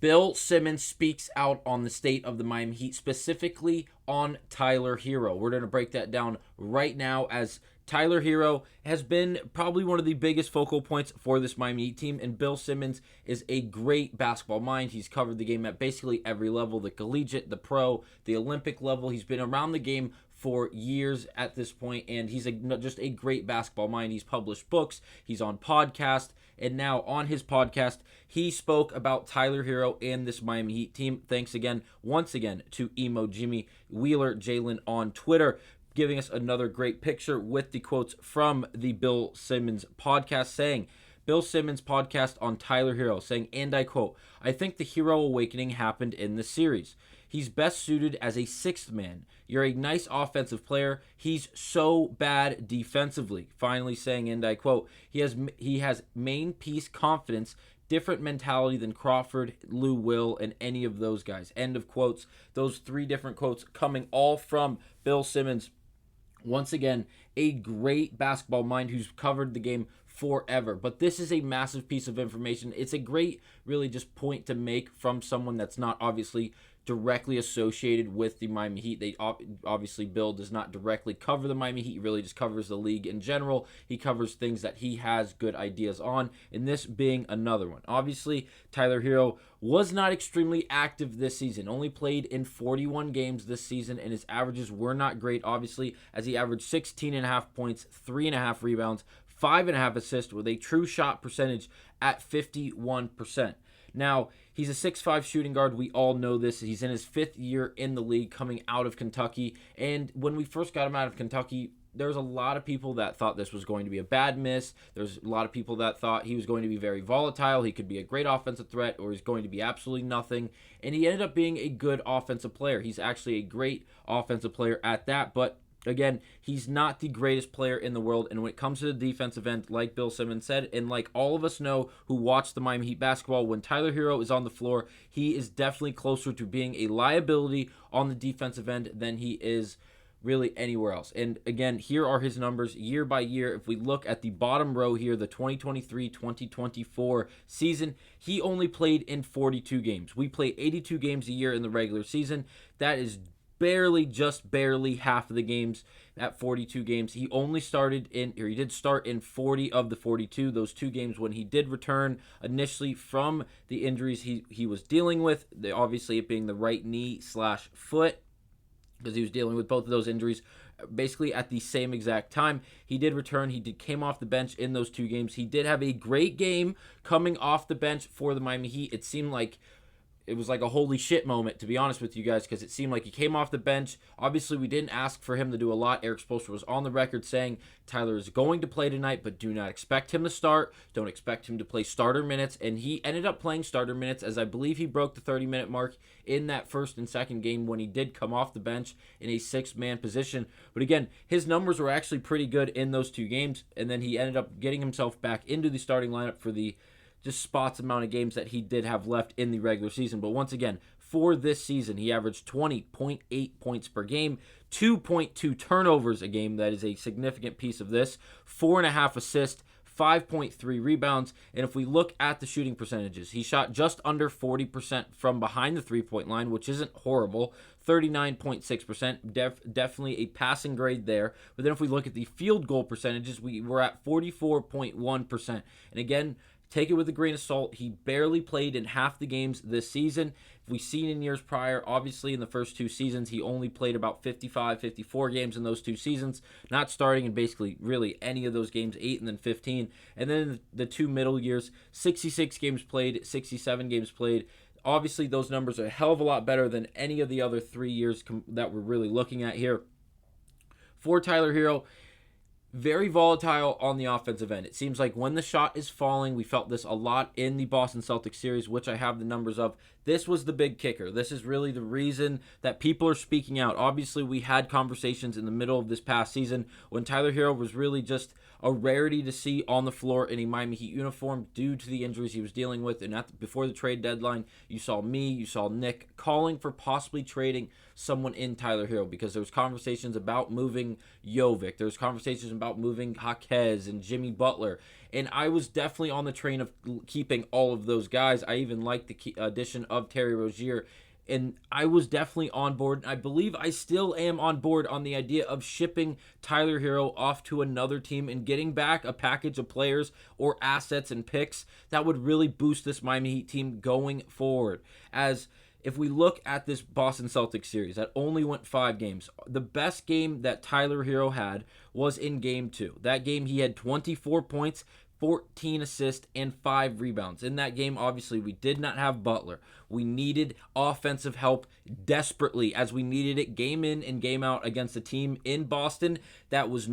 Bill Simmons speaks out on the state of the Miami Heat, specifically on Tyler Herro. We're going to break that down right now, as Tyler Herro has been probably one of the biggest focal points for this Miami Heat team, and Bill Simmons is a great basketball mind. He's covered the game at basically every level, the collegiate, the pro, the Olympic level. He's been around the game for years at this point, and he's just a great basketball mind. He's published books, he's on podcasts, and now on his podcast, he spoke about Tyler Herro and this Miami Heat team. Thanks again, once again, to Emo Jimmy Wheeler Jalen on Twitter, giving us another great picture with the quotes from the Bill Simmons podcast, saying, Bill Simmons podcast on Tyler Herro, saying, and I quote, "I think the Herro awakening happened in the series. He's best suited as a sixth man. You're a nice offensive player. He's so bad defensively." Finally saying, and I quote, he has main piece confidence, different mentality than Crawford, Lou Will, and any of those guys. End of quotes. Those three different quotes coming all from Bill Simmons. Once again, a great basketball mind who's covered the game forever. But this is a massive piece of information. It's a great, really just point to make from someone that's not obviously directly associated with the Miami Heat. They obviously, Bill does not directly cover the Miami Heat. He really just covers the league in general. He covers things that he has good ideas on, and this being another one. Obviously, Tyler Herro was not extremely active this season. Only played in 41 games this season, and his averages were not great, obviously, as he averaged 16.5 points, 3.5 rebounds, 5.5 assists, with a true shot percentage at 51%. Now, he's a 6'5 shooting guard. We all know this. He's in his fifth year in the league, coming out of Kentucky. And when we first got him out of Kentucky, there was a lot of people that thought this was going to be a bad miss. There's a lot of people that thought he was going to be very volatile. He could be a great offensive threat, or he's going to be absolutely nothing. And he ended up being a good offensive player. He's actually a great offensive player at that, but again, he's not the greatest player in the world, and when it comes to the defensive end, like Bill Simmons said, and like all of us know who watch the Miami Heat basketball, when Tyler Herro is on the floor, he is definitely closer to being a liability on the defensive end than he is really anywhere else. And again, here are his numbers year by year. If we look at the bottom row here, the 2023-2024 season, he only played in 42 games. We play 82 games a year in the regular season. That is just barely half of the games at 42 games. He only he did start in 40 of the 42, those 2 games when he did return initially from the injuries he was dealing with, obviously it being the right knee/foot, because he was dealing with both of those injuries basically at the same exact time. He did return. He came off the bench in those 2 games. He did have a great game coming off the bench for the Miami Heat. It seemed like it was like a holy shit moment, to be honest with you guys, because it seemed like he came off the bench. Obviously, we didn't ask for him to do a lot. Eric Spoelstra was on the record saying Tyler is going to play tonight, but do not expect him to start. Don't expect him to play starter minutes. And he ended up playing starter minutes, as I believe he broke the 30-minute mark in that first and second game when he did come off the bench in a 6-man position. But again, his numbers were actually pretty good in those 2 games, and then he ended up getting himself back into the starting lineup for the just spots amount of games that he did have left in the regular season. But once again, for this season, he averaged 20.8 points per game, 2.2 turnovers a game. That is a significant piece of this. 4.5 assists, 5.3 rebounds. And if we look at the shooting percentages, he shot just under 40% from behind the three-point line, which isn't horrible. 39.6%, definitely a passing grade there. But then if we look at the field goal percentages, we were at 44.1%. And again, take it with a grain of salt. He barely played in half the games this season. If we've seen in years prior, obviously in the first 2 seasons, he only played about 55, 54 games in those 2 seasons, not starting in basically really any of those games, 8 and then 15. And then the 2 middle years, 66 games played, 67 games played. Obviously, those numbers are a hell of a lot better than any of the other 3 years that we're really looking at here. For Tyler Herro, very volatile on the offensive end. It seems like when the shot is falling, we felt this a lot in the Boston Celtics series, which I have the numbers of. This was the big kicker. This is really the reason that people are speaking out. Obviously, we had conversations in the middle of this past season when Tyler Herro was really just a rarity to see on the floor in a Miami Heat uniform due to the injuries he was dealing with. And before the trade deadline, you saw me, you saw Nick calling for possibly trading someone in Tyler Herro because there was conversations about moving Jovic. There was conversations about moving Jaquez and Jimmy Butler. And I was definitely on the train of keeping all of those guys. I even liked the addition of Terry Rozier. And I was definitely on board. I believe I still am on board on the idea of shipping Tyler Herro off to another team and getting back a package of players or assets and picks that would really boost this Miami Heat team going forward. As if we look at this Boston Celtics series that only went 5 games, the best game that Tyler Herro had was in Game 2. That game he had 24 points, 14 assists, and 5 rebounds. In that game, obviously, we did not have Butler. We needed offensive help desperately as we needed it game in and game out against a team in Boston that was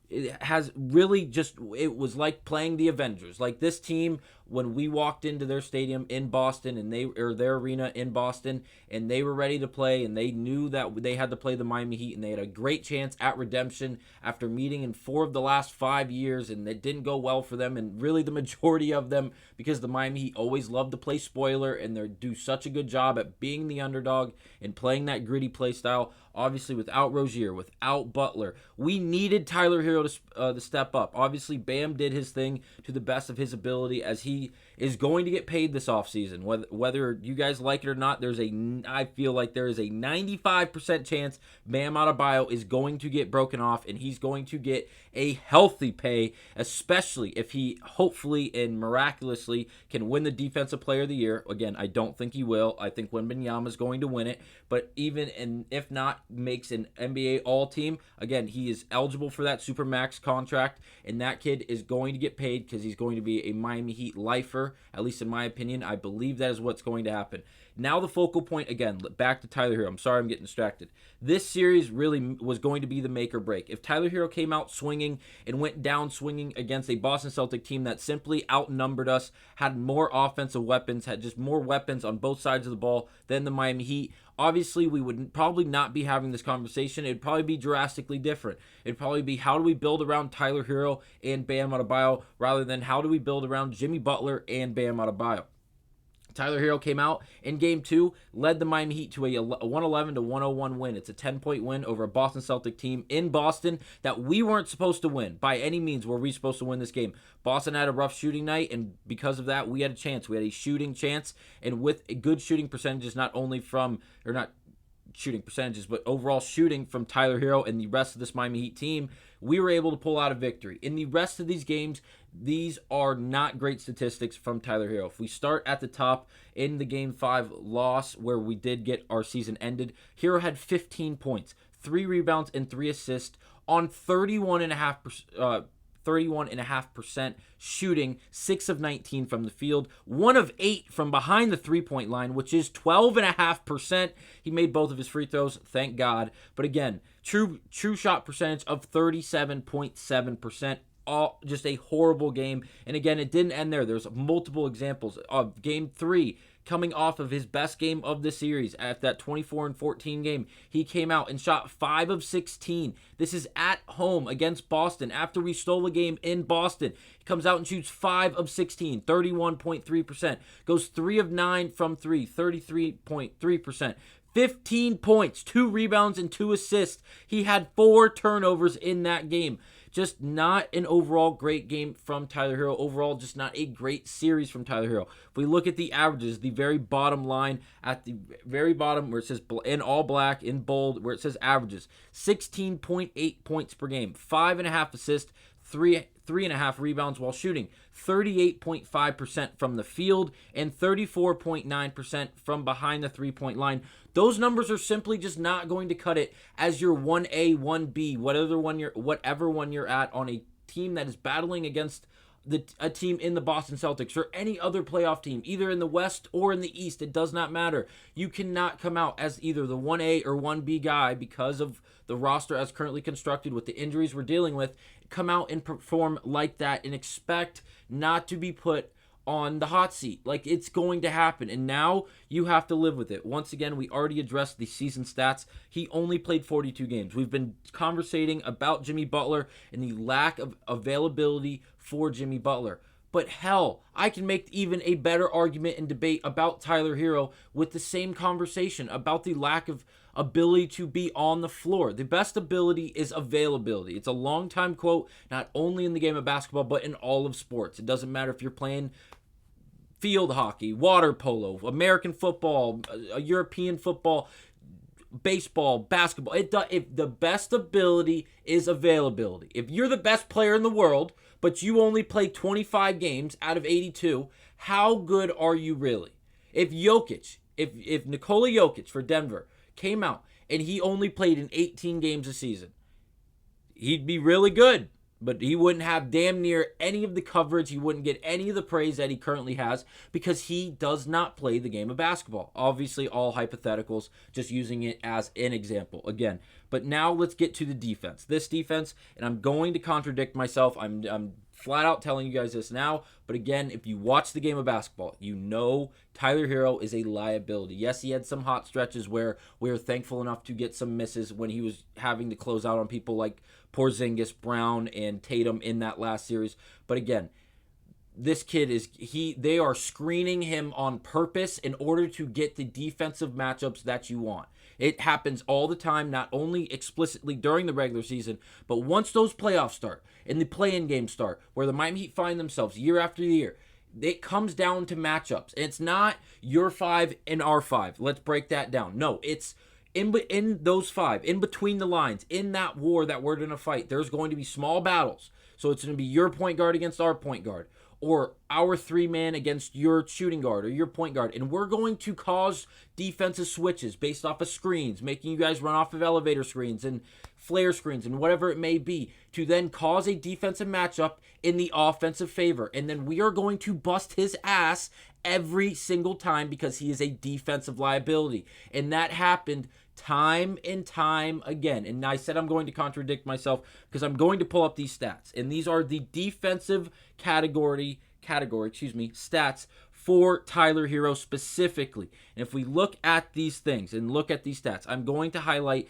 it was like playing the Avengers. Like this team, when we walked into their stadium in Boston and their arena in Boston, and they were ready to play, and they knew that they had to play the Miami Heat, and they had a great chance at redemption after meeting in 4 of the last 5 years, and it didn't go well for them, and really the majority of them, because the Miami Heat always love to play spoiler, and they do such a good job at being the underdog and playing that gritty play style. Obviously, without Rozier, without Butler, we needed Tyler Herro to step up. Obviously, Bam did his thing to the best of his ability as he is going to get paid this offseason. Whether you guys like it or not, I feel like there is a 95% chance Bam Adebayo is going to get broken off, and he's going to get a healthy pay, especially if he hopefully and miraculously can win the Defensive Player of the Year. Again, I don't think he will. I think Wembanyama is going to win it, but if not, makes an NBA All-Team. Again, he is eligible for that Supermax contract, and that kid is going to get paid because he's going to be a Miami Heat lifer, at least in my opinion. I believe that is what's going to happen. Now the focal point, again, back to Tyler Herro. I'm sorry I'm getting distracted. This series really was going to be the make or break. If Tyler Herro came out swinging and went down swinging against a Boston Celtic team that simply outnumbered us, had more offensive weapons, had just more weapons on both sides of the ball than the Miami Heat, obviously we would probably not be having this conversation. It'd probably be drastically different. It'd probably be how do we build around Tyler Herro and Bam Adebayo rather than how do we build around Jimmy Butler and Bam Adebayo. Tyler Herro came out in Game 2, led the Miami Heat to a 111-101 win. It's a 10-point win over a Boston Celtic team in Boston that we weren't supposed to win. By any means were we supposed to win this game. Boston had a rough shooting night, and because of that, we had a chance. We had a shooting chance, and with good shooting percentages, not shooting percentages, but overall shooting from Tyler Herro and the rest of this Miami Heat team, we were able to pull out a victory. In the rest of these games, these are not great statistics from Tyler Herro. If we start at the top in the Game 5 loss where we did get our season ended, Herro had 15 points, 3 rebounds, and 3 assists on 31.5% shooting, 6 of 19 from the field, 1 of 8 from behind the three-point line, which is 12.5%. He made both of his free throws, thank God. But again, true shot percentage of 37.7%. Just a horrible game. And again, it didn't end there. There's multiple examples of Game 3 coming off of his best game of the series at that 24-14 game. He came out and shot 5 of 16. This is at home against Boston after we stole a game in Boston. He comes out and shoots 5 of 16, 31.3%. Goes 3 of 9 from 3, 33.3%. 15 points, 2 rebounds, and 2 assists. He had 4 turnovers in that game. Just not an overall great game from Tyler Herro. Overall, just not a great series from Tyler Herro. If we look at the averages, the very bottom line, at the very bottom where it says in all black, in bold, where it says averages, 16.8 points per game, 5.5 assists, 3.5 rebounds while shooting 38.5% from the field and 34.9% from behind the three-point line. Those numbers are simply just not going to cut it as your 1A, 1B, whatever one you're at on a team that is battling against a team in the Boston Celtics or any other playoff team, either in the West or in the East. It does not matter. You cannot come out as either the 1A or 1B guy because of the roster as currently constructed with the injuries we're dealing with. Come out and perform like that and expect not to be put on the hot seat. Like, it's going to happen, and now you have to live with it. Once again, we already addressed the season stats. He only played 42 games. We've been conversating about Jimmy Butler and the lack of availability for Jimmy Butler. But hell, I can make even a better argument and debate about Tyler Herro with the same conversation about the lack of ability to be on the floor. The best ability is availability. It's a long time quote, not only in the game of basketball, but in all of sports. It doesn't matter if you're playing field hockey, water polo, American football, European football, baseball, basketball. If the best ability is availability. If you're the best player in the world, but you only play 25 games out of 82, how good are you really? If Nikola Jokic for Denver came out and he only played in 18 games a season, he'd be really good, but he wouldn't have damn near any of the coverage. He wouldn't get any of the praise that he currently has because he does not play the game of basketball. Obviously, all hypotheticals, just using it as an example again. But now let's get to the defense. This defense, and I'm going to contradict myself. I'm flat out telling you guys this now. But again, if you watch the game of basketball, you know Tyler Herro is a liability. Yes, he had some hot stretches where we were thankful enough to get some misses when he was having to close out on people like Porzingis, Brown, and Tatum in that last series. But again, this kid they are screening him on purpose in order to get the defensive matchups that you want. It happens all the time, not only explicitly during the regular season, but once those playoffs start and the play-in games start, where the Miami Heat find themselves year after year, it comes down to matchups. It's not your 5 and our 5. Let's break that down. No, it's in those 5, in between the lines, in that war that we're going to fight, there's going to be small battles. So it's going to be your point guard against our point guard, or our 3-man against your shooting guard or your point guard. And we're going to cause defensive switches based off of screens, making you guys run off of elevator screens and flare screens and whatever it may be, to then cause a defensive matchup in the offensive favor. And then we are going to bust his ass every single time because he is a defensive liability. And that happened time and time again. And I said I'm going to contradict myself because I'm going to pull up these stats. And these are the defensive category, stats for Tyler Herro specifically. And if we look at these things and look at these stats, I'm going to highlight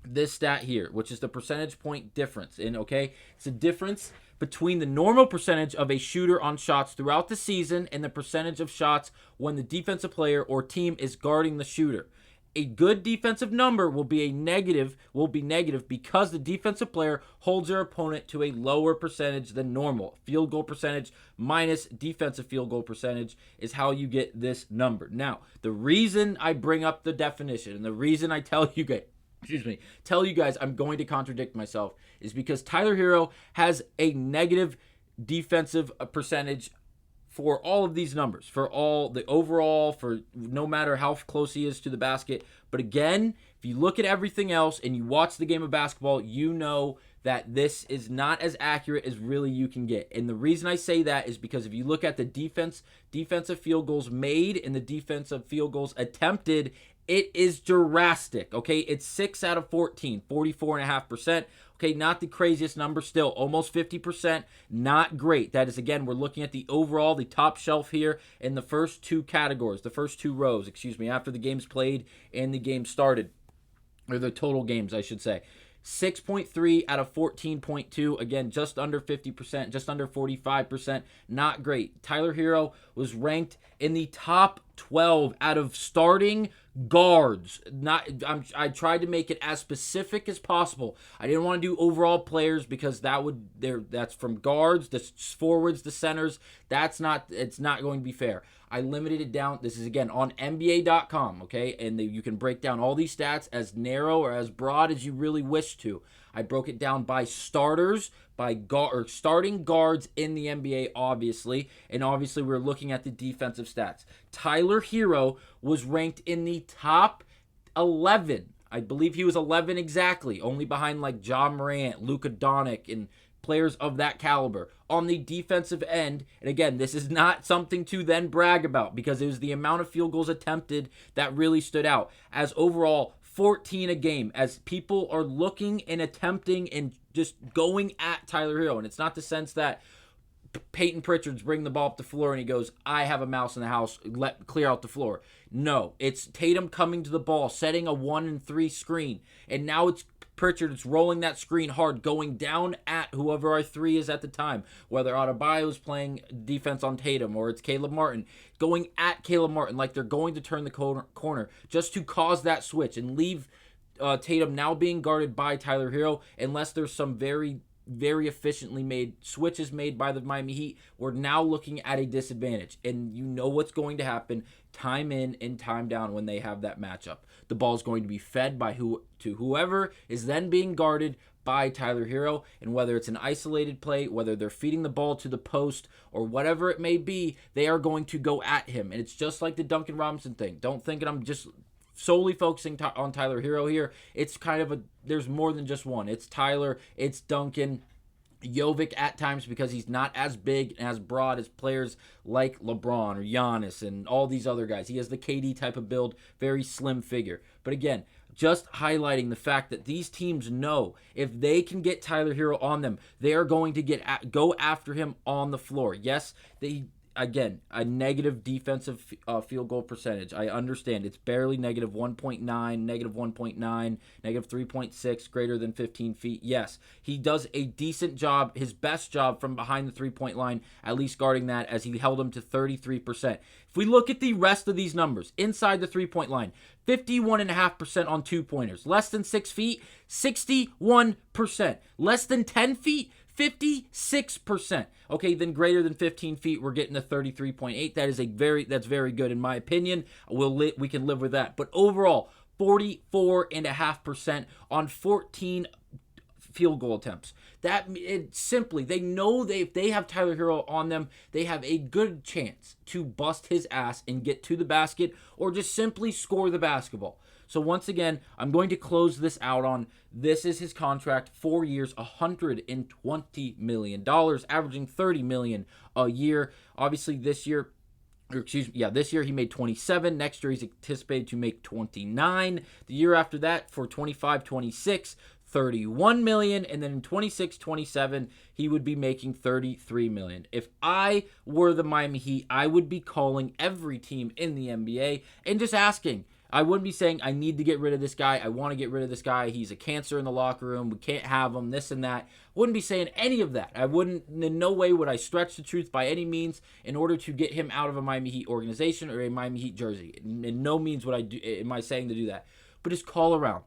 this stat here, which is the percentage point difference. And okay, it's a difference between the normal percentage of a shooter on shots throughout the season and the percentage of shots when the defensive player or team is guarding the shooter. A good defensive number will be negative because the defensive player holds their opponent to a lower percentage than normal. Field goal percentage minus defensive field goal percentage is how you get this number. Now, the reason I bring up the definition and the reason I tell you guys I'm going to contradict myself is because Tyler Herro has a negative defensive percentage for all of these numbers, for all the overall, for no matter how close he is to the basket. But again, if you look at everything else and you watch the game of basketball, you know that this is not as accurate as really you can get. And the reason I say that is because if you look at the defensive field goals made and the defensive field goals attempted, it is drastic, okay? It's 6 out of 14, 44.5%. Okay, not the craziest number still, almost 50%, not great. That is, again, we're looking at the overall, the top shelf here in the first two categories, the first two rows, after the games played and the game started, or the total games, I should say. 6.3 out of 14.2, again, just under 50%, just under 45%, not great. Tyler Herro was ranked in the top 12 out of starting guards. I tried to make it as specific as possible. I didn't want to do overall players because that's from guards, the forwards, the centers. It's not going to be fair. I limited it down. This is, again, on NBA.com, okay? And you can break down all these stats as narrow or as broad as you really wish to. I broke it down by starters, starting guards in the NBA, obviously. And obviously, we're looking at the defensive stats. Tyler Herro was ranked in the top 11. I believe he was 11 exactly, only behind like Ja Morant, Luka Doncic, and players of that caliber on the defensive end. And again, this is not something to then brag about because it was the amount of field goals attempted that really stood out. As overall, 14 a game, as people are looking and attempting and just going at Tyler Herro. And it's not the sense that Peyton Pritchard's bringing the ball up the floor and he goes, I have a mouse in the house, clear out the floor. No, it's Tatum coming to the ball, setting a 1-and-3 screen, and now it's Pritchard is rolling that screen hard, going down at whoever our 3 is at the time, whether Adebayo's playing defense on Tatum or it's Caleb Martin, going at Caleb Martin like they're going to turn the corner just to cause that switch and leave Tatum now being guarded by Tyler Herro, unless there's some very efficiently made switches made by the Miami Heat. We're now looking at a disadvantage, and you know what's going to happen time in and time down when they have that matchup. The ball is going to be fed by whoever is then being guarded by Tyler Herro, and whether it's an isolated play, whether they're feeding the ball to the post, or whatever it may be, they are going to go at him. And it's just like the Duncan Robinson thing. Don't think that I'm just solely focusing on Tyler Herro here. It's kind of there's more than just one. It's Tyler, it's Duncan, Jovic at times because he's not as big and as broad as players like LeBron or Giannis and all these other guys. He has the KD type of build, very slim figure. But again, just highlighting the fact that these teams know if they can get Tyler Herro on them, they are going to go after him on the floor. Yes, again, a negative defensive field goal percentage. I understand it's barely negative 1.9, negative 1.9, negative 3.6, greater than 15 feet. Yes, he does a decent job, his best job from behind the three-point line, at least guarding that, as he held him to 33%. If we look at the rest of these numbers, inside the three-point line, 51.5% on two-pointers. Less than 6 feet, 61%. Less than 10 feet, 56%. Okay, then greater than 15 feet, we're getting to 33.8. That's very good in my opinion. We can live with that. But overall, 44.5% on 14 field goal attempts. They know if they have Tyler Herro on them, they have a good chance to bust his ass and get to the basket or just simply score the basketball. So once again, I'm going to close this out on this is his contract, 4 years, $120 million, averaging $30 million a year. Obviously this year he made 27. Next year he's anticipated to make 29. The year after that for 25-26, 31 million, and then in 26-27 he would be making 33 million. If I were the Miami Heat, I would be calling every team in the NBA and just asking. I wouldn't be saying, I need to get rid of this guy. I want to get rid of this guy. He's a cancer in the locker room. We can't have him, this and that. Wouldn't be saying any of that. In no way would I stretch the truth by any means in order to get him out of a Miami Heat organization or a Miami Heat jersey. In no means am I saying to do that. But just call around.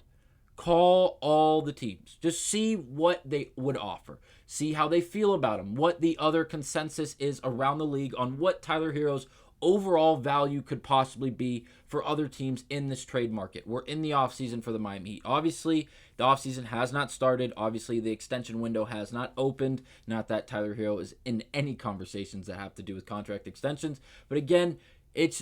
Call all the teams. Just see what they would offer. See how they feel about him. What the other consensus is around the league on what Tyler Herro's overall value could possibly be for other teams in this trade market. We're in the offseason for the Miami Heat. Obviously, the offseason has not started. Obviously, the extension window has not opened. Not that Tyler Herro is in any conversations that have to do with contract extensions. But again,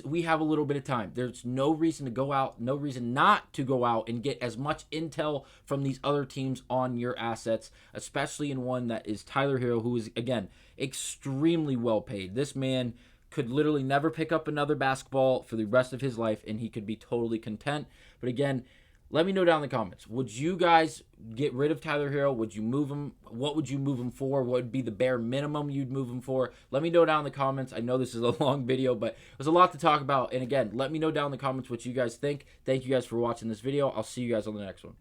we have a little bit of time. There's no reason to go out, no reason not to go out and get as much intel from these other teams on your assets, especially in one that is Tyler Herro, who is, again, extremely well paid. This man could literally never pick up another basketball for the rest of his life, and he could be totally content. But again, let me know down in the comments. Would you guys get rid of Tyler Herro? Would you move him? What would you move him for? What would be the bare minimum you'd move him for? Let me know down in the comments. I know this is a long video, but there's a lot to talk about. And again, let me know down in the comments what you guys think. Thank you guys for watching this video. I'll see you guys on the next one.